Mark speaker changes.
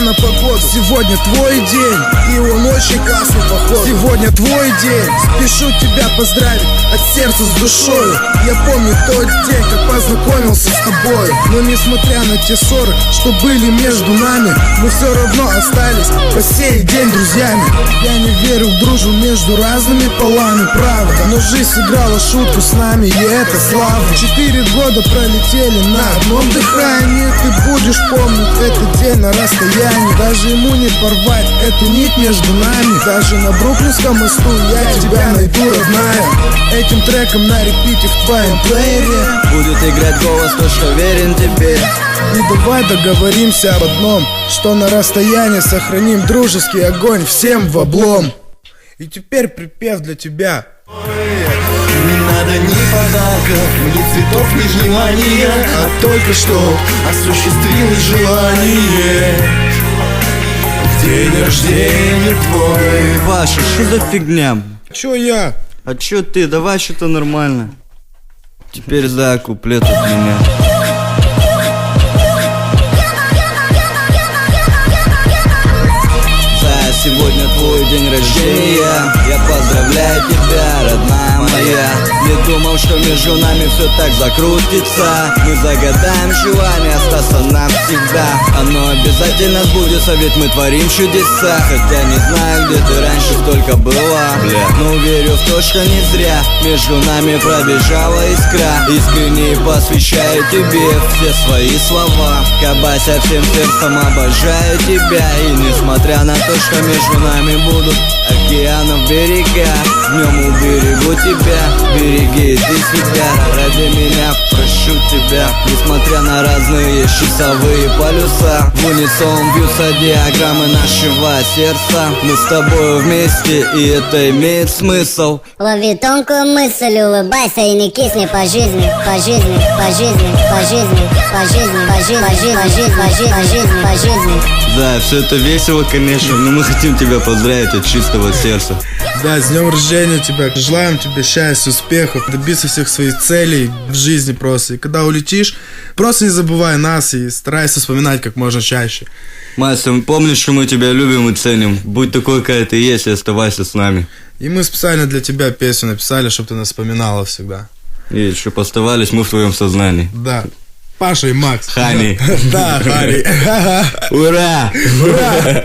Speaker 1: на погоду. Сегодня твой день, и он очень классный поход. Сегодня твой день, спешу тебя поздравить от сердца с душою. Я помню тот день, как познакомился с тобой. Но несмотря на те ссоры, что были между нами, мы все равно остались по сей день друзьями. Я не верю в дружбу между разными полами, правда, но жизнь сыграла шутку с нами, и это славно. 4 года пролетели на одном дыхании. Ты будешь помнить этот день на расстоянии. Даже ему не порвать эту нить между нами. Даже на Бруклинском мосту я тебя найду, родная. Этим треком на репите в твоем плеере
Speaker 2: будет играть голос, то, что верен тебе.
Speaker 1: И давай договоримся об одном, что на расстоянии сохраним дружеский огонь всем в облом. И теперь припев для тебя.
Speaker 3: Не надо ни подарков, ни цветов, ни внимания, а только что осуществилось желание. В день рождения твой.
Speaker 2: Паша, что за фигня?
Speaker 1: Чё я?
Speaker 2: А чё ты? Давай что-то нормально. Теперь за куплет от меня. Сегодня твой день рождения. Я поздравляю тебя, родная моя. Не думал, что между нами все так закрутится. Мы загадаем желание остаться навсегда. Оно обязательно сбудется, ведь мы творим чудеса. Хотя не знаю, где ты раньше столько была, но верю в то, что не зря между нами пробежала искра. Искренне посвящаю тебе все свои слова. Кабася всем сердцем обожаю тебя. И несмотря на то, что между нами будут океанов берега, днем уберегу тебя, береги и ты себя. Ради меня прошу тебя. Несмотря на разные часовые полюса, в унисон бьются диаграммы нашего сердца. Мы с тобой вместе, и это имеет смысл.
Speaker 4: Лови тонкую мысль, улыбайся и не кисни по жизни, по жизни, по жизни, по жизни, по жизни, по жизни, по жизни, по жизни, по жизни, по жизни.
Speaker 2: Да, все это весело, конечно, но мы хотим тебя поздравить от чистого сердца.
Speaker 1: Да, с днем рождения тебя. Желаем тебе счастья, успехов, добиться всех своих целей в жизни просто. И когда улетишь, просто не забывай нас и старайся вспоминать как можно чаще.
Speaker 2: Мастер, помнишь, что мы тебя любим и ценим. Будь такой, какая ты есть, и оставайся с нами.
Speaker 1: И мы специально для тебя песню написали, чтобы ты нас вспоминала всегда.
Speaker 2: И чтобы оставались мы в твоем сознании.
Speaker 1: Да. Паша и Макс.
Speaker 2: Хани.
Speaker 1: Да, Хани.
Speaker 2: Ура!
Speaker 1: Ура!